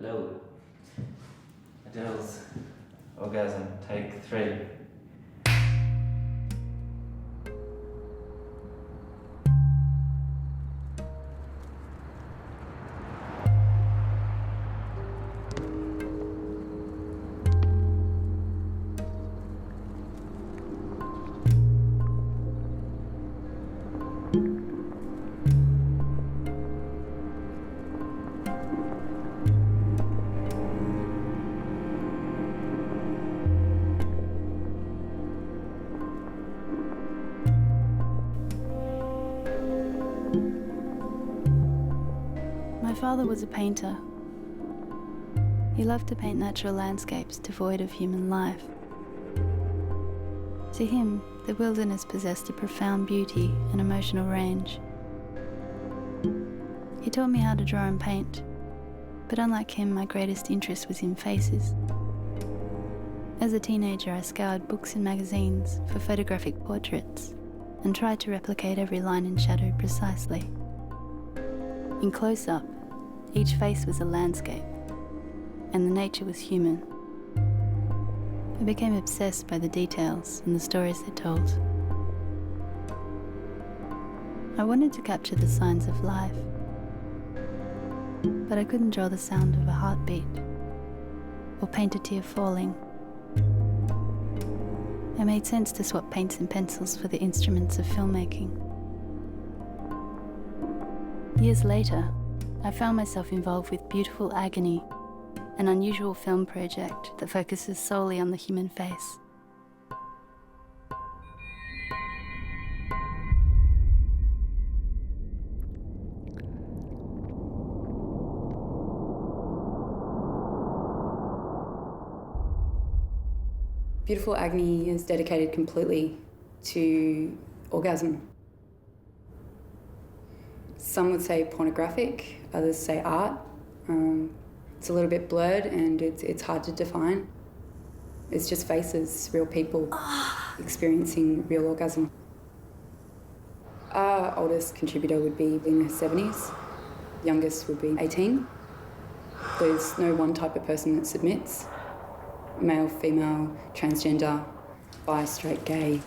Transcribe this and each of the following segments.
Hello. Adele's orgasm, take 3. My father was a painter. He loved to paint natural landscapes devoid of human life. To him, the wilderness possessed a profound beauty and emotional range. He taught me how to draw and paint, but unlike him, my greatest interest was in faces. As a teenager, I scoured books and magazines for photographic portraits and tried to replicate every line and shadow precisely. In close-up, each face was a landscape, and the nature was human. I became obsessed by the details and the stories they told. I wanted to capture the signs of life, but I couldn't draw the sound of a heartbeat or paint a tear falling. It made sense to swap paints and pencils for the instruments of filmmaking. Years later, I found myself involved with Beautiful Agony, an unusual film project that focuses solely on the human face. Beautiful Agony is dedicated completely to orgasm. Some would say pornographic, others say art. It's a little bit blurred and it's hard to define. It's just faces, real people experiencing real orgasm. Our oldest contributor would be in her 70s, youngest would be 18. There's no one type of person that submits. Male, female, transgender, bi, straight, gay.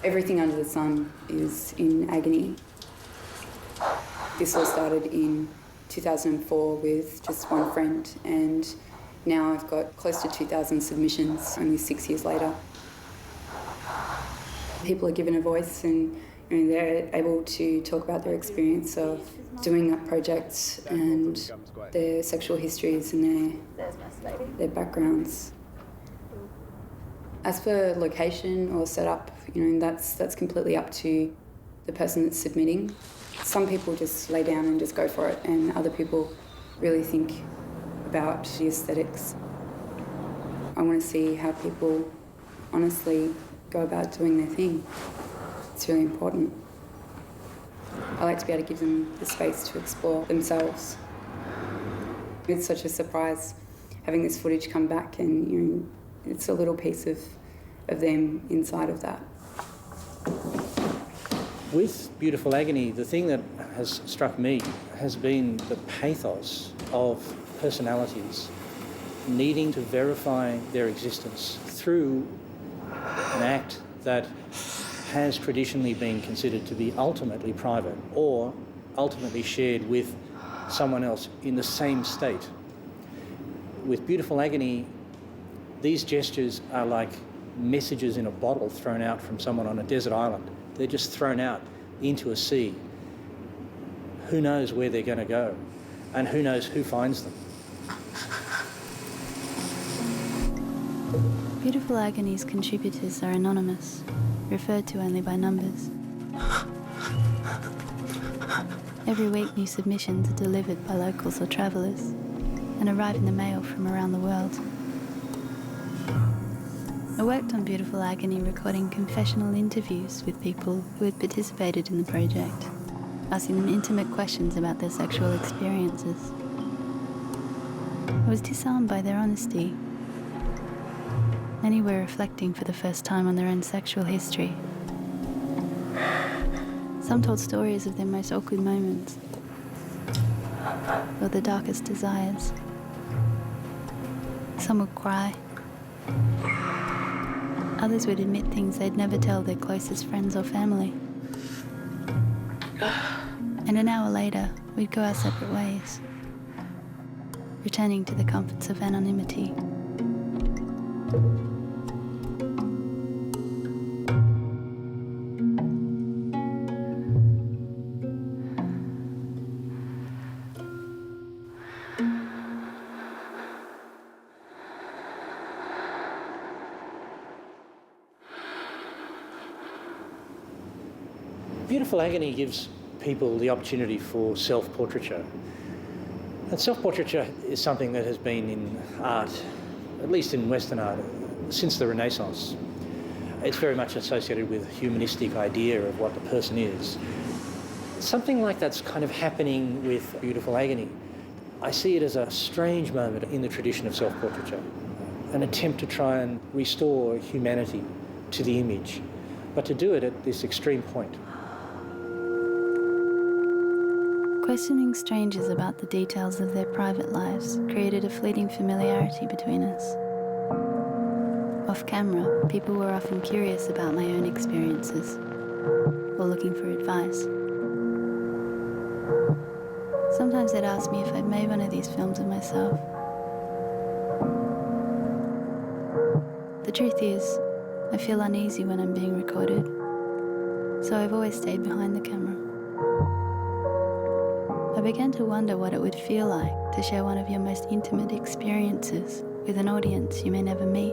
Everything under the sun is in agony. This all started in 2004 with just one friend, and now I've got close to 2,000 submissions only 6 years later. People are given a voice and they're able to talk about their experience of doing that project and their sexual histories and their backgrounds. As for location or setup, that's completely up to the person that's submitting. Some people just lay down and just go for it, and other people really think about the aesthetics. I want to see how people honestly go about doing their thing. It's really important. I like to be able to give them the space to explore themselves. It's such a surprise having this footage come back, and it's a little piece of them inside of that. With Beautiful Agony, the thing that has struck me has been the pathos of personalities needing to verify their existence through an act that has traditionally been considered to be ultimately private or ultimately shared with someone else in the same state. With Beautiful Agony, these gestures are like messages in a bottle thrown out from someone on a desert island. They're just thrown out into a sea. Who knows where they're going to go, and who knows who finds them. Beautiful Agony's contributors are anonymous, referred to only by numbers. Every week, new submissions are delivered by locals or travellers and arrive in the mail from around the world. I worked on Beautiful Agony recording confessional interviews with people who had participated in the project, asking them intimate questions about their sexual experiences. I was disarmed by their honesty. Many were reflecting for the first time on their own sexual history. Some told stories of their most awkward moments or the darkest desires. Some would cry. Others would admit things they'd never tell their closest friends or family. And an hour later, we'd go our separate ways, returning to the comforts of anonymity. Beautiful Agony gives people the opportunity for self-portraiture. And self-portraiture is something that has been in art, at least in Western art, since the Renaissance. It's very much associated with a humanistic idea of what the person is. Something like that's kind of happening with Beautiful Agony. I see it as a strange moment in the tradition of self-portraiture, an attempt to try and restore humanity to the image, but to do it at this extreme point. Questioning strangers about the details of their private lives created a fleeting familiarity between us. Off camera, people were often curious about my own experiences or looking for advice. Sometimes they'd ask me if I'd made one of these films of myself. The truth is, I feel uneasy when I'm being recorded, so I've always stayed behind the camera. I began to wonder what it would feel like to share one of your most intimate experiences with an audience you may never meet.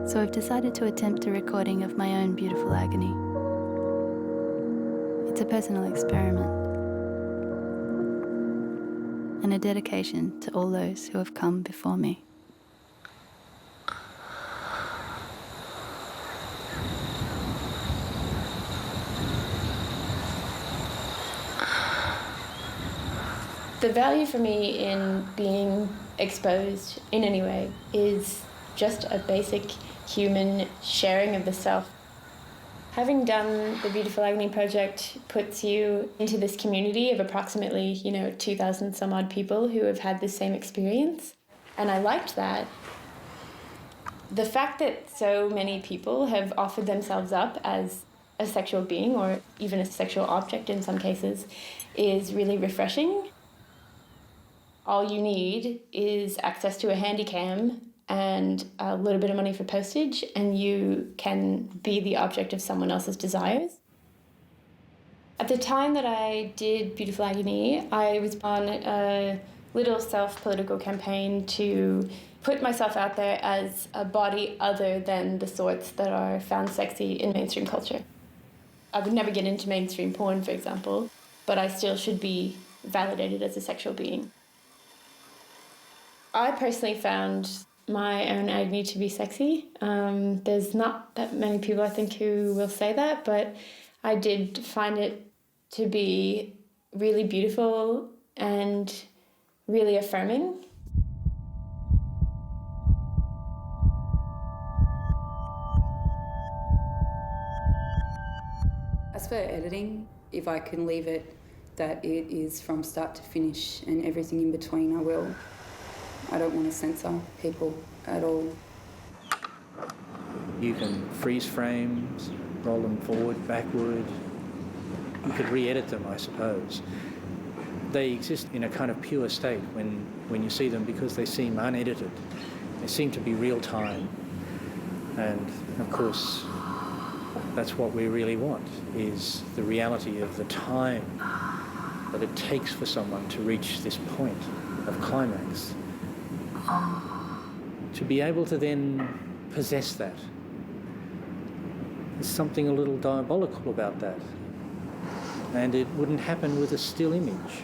So I've decided to attempt a recording of my own Beautiful Agony. It's a personal experiment and a dedication to all those who have come before me. The value for me in being exposed in any way is just a basic human sharing of the self. Having done the Beautiful Agony project puts you into this community of approximately, 2,000 some odd people who have had the same experience. And I liked that. The fact that so many people have offered themselves up as a sexual being or even a sexual object in some cases is really refreshing. All you need is access to a handy cam and a little bit of money for postage, and you can be the object of someone else's desires. At the time that I did Beautiful Agony, I was on a little self-political campaign to put myself out there as a body other than the sorts that are found sexy in mainstream culture. I would never get into mainstream porn, for example, but I still should be validated as a sexual being. I personally found my own agony to be sexy. There's not that many people, I think, who will say that, but I did find it to be really beautiful and really affirming. As for editing, if I can leave it that it is from start to finish and everything in between, I will. I don't want to censor people at all. You can freeze frames, roll them forward, backward. You could re-edit them, I suppose. They exist in a kind of pure state when you see them because they seem unedited. They seem to be real time. And of course, that's what we really want, is the reality of the time that it takes for someone to reach this point of climax. To be able to then possess that. There's something a little diabolical about that. And it wouldn't happen with a still image.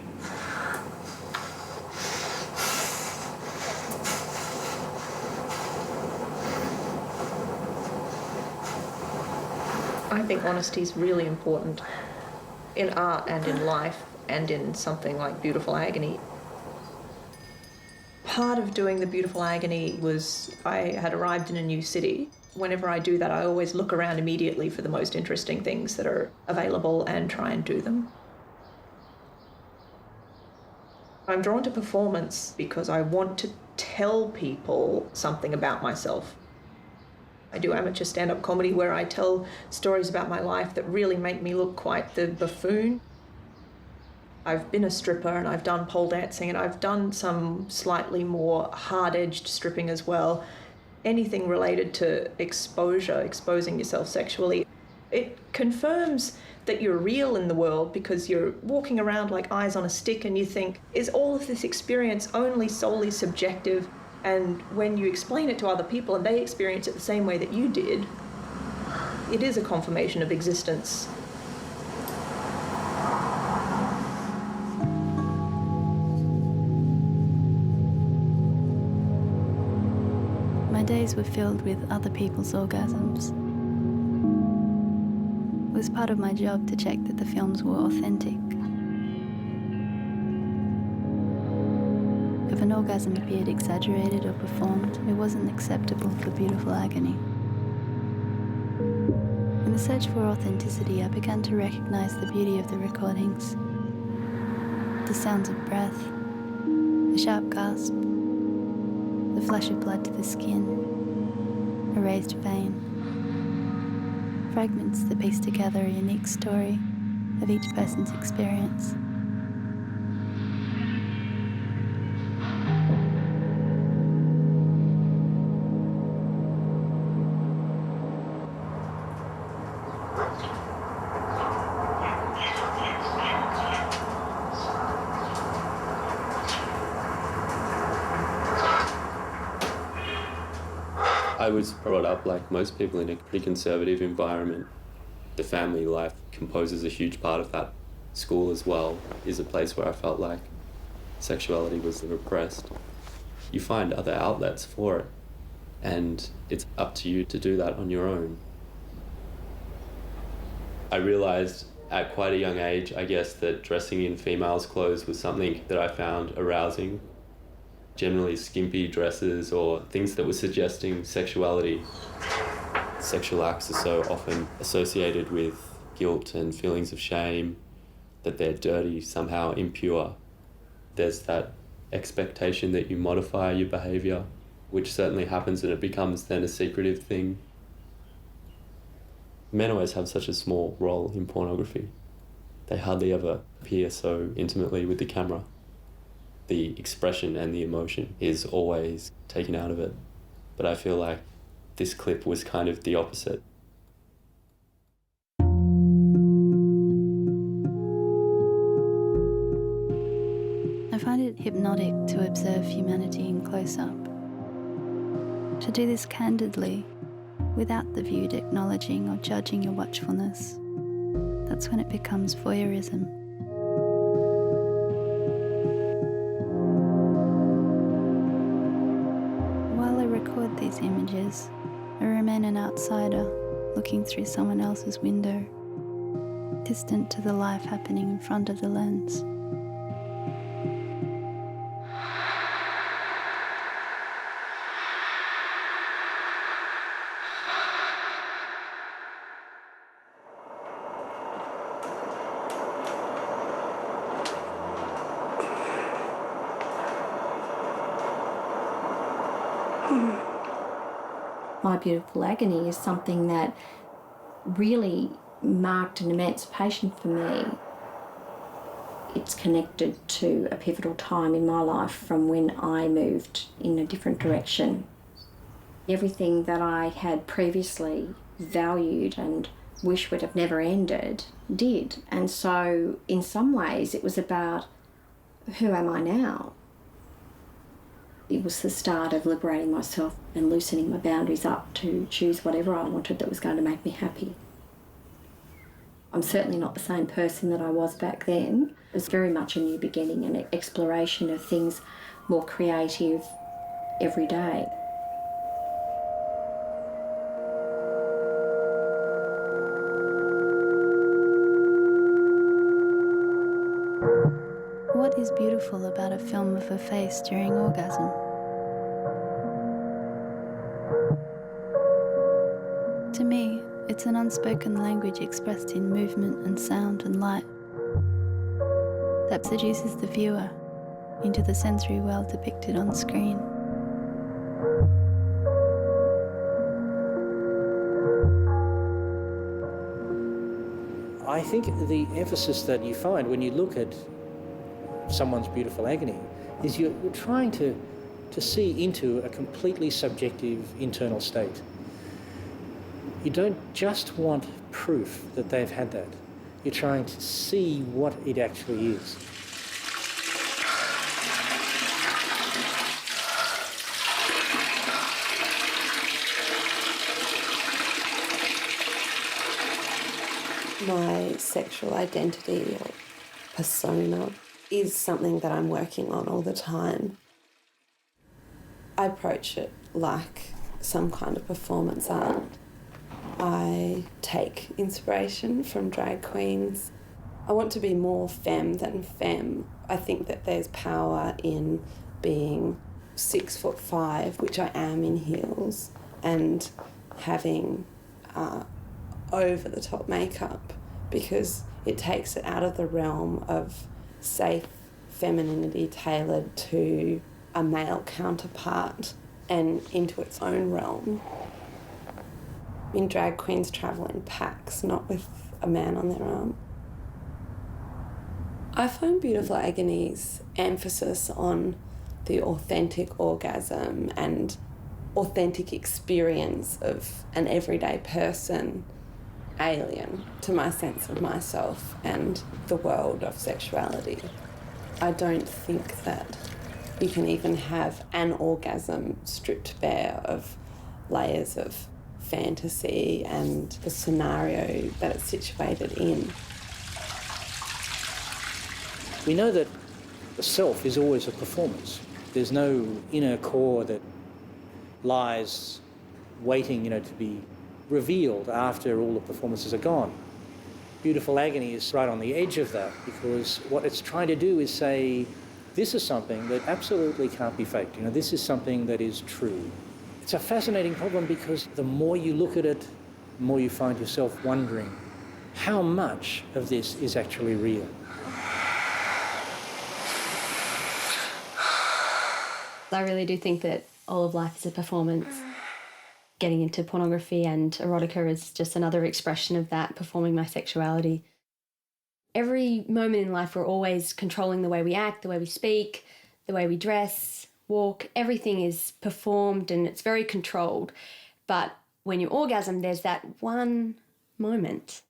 I think honesty is really important in art and in life and in something like Beautiful Agony. Part of doing the Beautiful Agony was I had arrived in a new city. Whenever I do that, I always look around immediately for the most interesting things that are available and try and do them. I'm drawn to performance because I want to tell people something about myself. I do amateur stand-up comedy where I tell stories about my life that really make me look quite the buffoon. I've been a stripper and I've done pole dancing and I've done some slightly more hard-edged stripping as well. Anything related to exposure, exposing yourself sexually, it confirms that you're real in the world because you're walking around like eyes on a stick and you think, is all of this experience only solely subjective? And when you explain it to other people and they experience it the same way that you did, it is a confirmation of existence. My days were filled with other people's orgasms. It was part of my job to check that the films were authentic. If an orgasm appeared exaggerated or performed, it wasn't acceptable for beautiful agony. In the search for authenticity, I began to recognize the beauty of the recordings. The sounds of breath, a sharp gasp, the flash of blood to the skin, a raised vein. Fragments that piece together a unique story of each person's experience. I was brought up, like most people, in a pretty conservative environment. The family life composes a huge part of that. School as well is a place where I felt like sexuality was repressed. You find other outlets for it, and it's up to you to do that on your own. I realized at quite a young age, I guess, that dressing in females' clothes was something that I found arousing. Generally skimpy dresses or things that were suggesting sexuality. Sexual acts are so often associated with guilt and feelings of shame, that they're dirty, somehow impure. There's that expectation that you modify your behavior, which certainly happens, and it becomes then a secretive thing. Men always have such a small role in pornography. They hardly ever appear so intimately with the camera. The expression and the emotion is always taken out of it. But I feel like this clip was kind of the opposite. I find it hypnotic to observe humanity in close-up. To do this candidly, without the viewed acknowledging or judging your watchfulness, that's when it becomes voyeurism. Record these images, I remain an outsider looking through someone else's window, distant to the life happening in front of the lens. My Beautiful Agony is something that really marked an emancipation for me. It's connected to a pivotal time in my life from when I moved in a different direction. Everything that I had previously valued and wished would have never ended did. And so in some ways it was about, who am I now? It was the start of liberating myself and loosening my boundaries up to choose whatever I wanted that was going to make me happy. I'm certainly not the same person that I was back then. It was very much a new beginning and an exploration of things more creative every day. What is beautiful about a film of a face during orgasm? To me, it's an unspoken language expressed in movement and sound and light that seduces the viewer into the sensory world depicted on screen. I think the emphasis that you find when you look at someone's beautiful agony is you're trying to see into a completely subjective internal state. You don't just want proof that they've had that. You're trying to see what it actually is. My sexual identity or persona is something that I'm working on all the time. I approach it like some kind of performance art. I take inspiration from drag queens. I want to be more femme than femme. I think that there's power in being 6'5", which I am in heels, and having over-the-top makeup, because it takes it out of the realm of safe femininity tailored to a male counterpart and into its own realm. I mean, drag queens travel in packs, not with a man on their arm. I find Beautiful Agony's emphasis on the authentic orgasm and authentic experience of an everyday person alien to my sense of myself and the world of sexuality. I don't think that you can even have an orgasm stripped bare of layers of fantasy and the scenario that it's situated in. We know that the self is always a performance. There's no inner core that lies waiting, to be revealed after all the performances are gone. Beautiful Agony is right on the edge of that, because what it's trying to do is say, this is something that absolutely can't be faked. This is something that is true. It's a fascinating problem, because the more you look at it, the more you find yourself wondering how much of this is actually real. I really do think that all of life is a performance. Getting into pornography and erotica is just another expression of that, performing my sexuality. Every moment in life, we're always controlling the way we act, the way we speak, the way we dress, walk. Everything is performed and it's very controlled. But when you orgasm, there's that one moment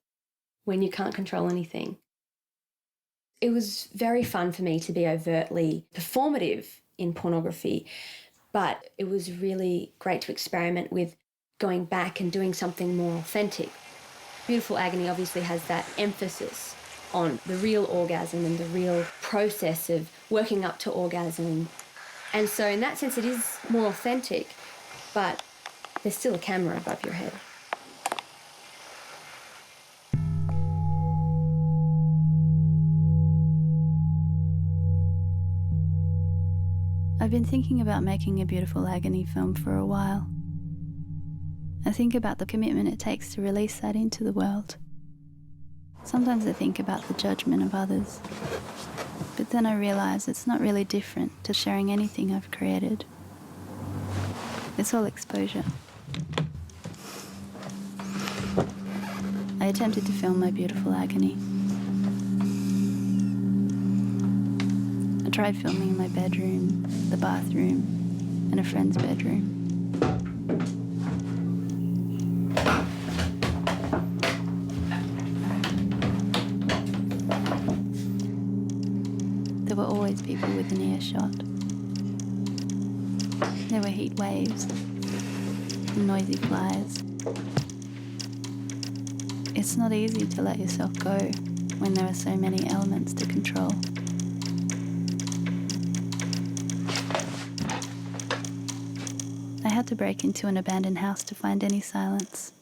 when you can't control anything. It was very fun for me to be overtly performative in pornography, but it was really great to experiment with going back and doing something more authentic. Beautiful Agony obviously has that emphasis on the real orgasm and the real process of working up to orgasm. And so in that sense it is more authentic, but there's still a camera above your head. I've been thinking about making a Beautiful Agony film for a while. I think about the commitment it takes to release that into the world. Sometimes I think about the judgment of others, but then I realise it's not really different to sharing anything I've created. It's all exposure. I attempted to film my Beautiful Agony. I tried filming in my bedroom, the bathroom, and a friend's bedroom. There were always people within earshot. There were heat waves and noisy flies. It's not easy to let yourself go when there are so many elements to control. I had to break into an abandoned house to find any silence.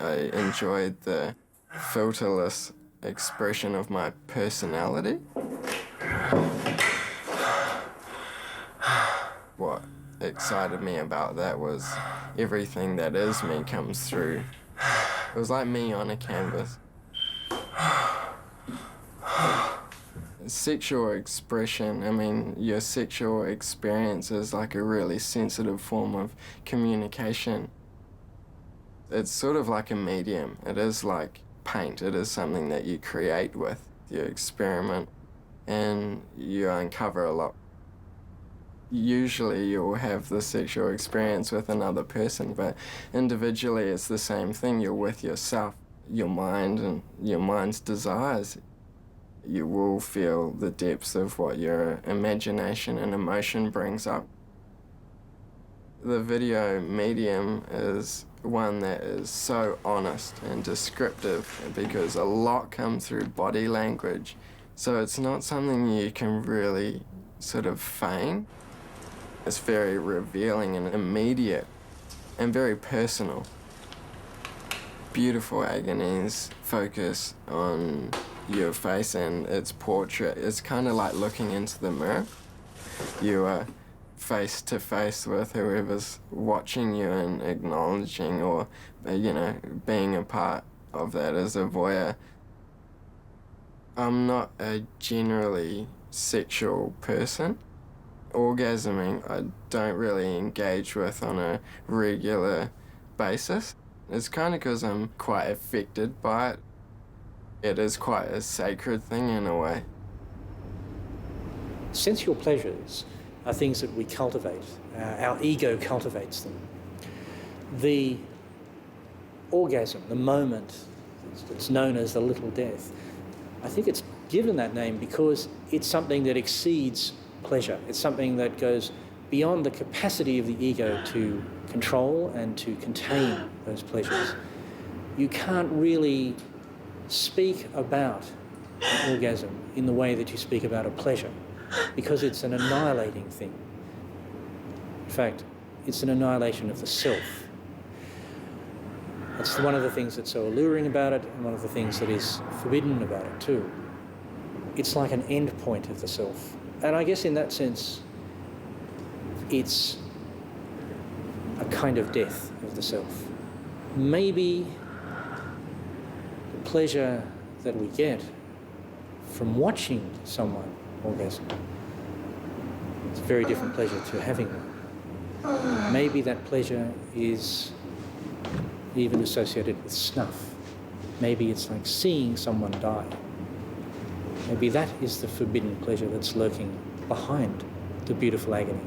I enjoyed the filterless expression of my personality. What excited me about that was everything that is me comes through It was like me on a canvas. Sexual expression, I mean, your sexual experience is like a really sensitive form of communication. It's sort of like a medium. It is like paint. It is something that you create with. You experiment and you uncover a lot. Usually you'll have the sexual experience with another person, but individually it's the same thing. You're with yourself, your mind and your mind's desires. You will feel the depths of what your imagination and emotion brings up. The video medium is one that is so honest and descriptive because a lot comes through body language. So it's not something you can really sort of feign. It's very revealing and immediate and very personal. Beautiful Agonies focus on your face and its portrait. It's kind of like looking into the mirror. You are face to face with whoever's watching you and acknowledging or, being a part of that as a voyeur. I'm not a generally sexual person. Orgasming, I don't really engage with on a regular basis. It's kind of because I'm quite affected by it. It is quite a sacred thing in a way. Sensual pleasures are things that we cultivate. Our ego cultivates them. The orgasm, the moment, it's known as the little death. I think it's given that name because it's something that exceeds pleasure. It's something that goes beyond the capacity of the ego to control and to contain those pleasures. You can't really speak about an orgasm in the way that you speak about a pleasure because it's an annihilating thing. In fact, it's an annihilation of the self. That's one of the things that's so alluring about it and one of the things that is forbidden about it too. It's like an end point of the self. And I guess in that sense, it's a kind of death of the self. Maybe the pleasure that we get from watching someone orgasm, it's a very different pleasure to having one. Maybe that pleasure is even associated with snuff. Maybe it's like seeing someone die. Maybe that is the forbidden pleasure that's lurking behind the beautiful agony.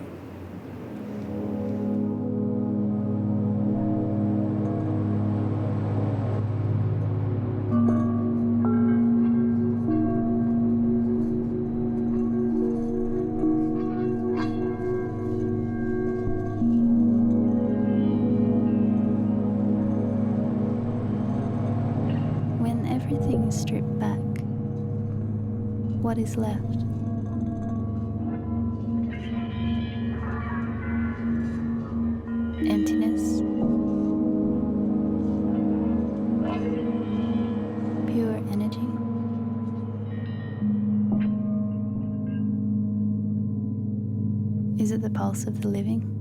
When everything is stripped back, what is left? Emptiness, pure energy. Is it the pulse of the living?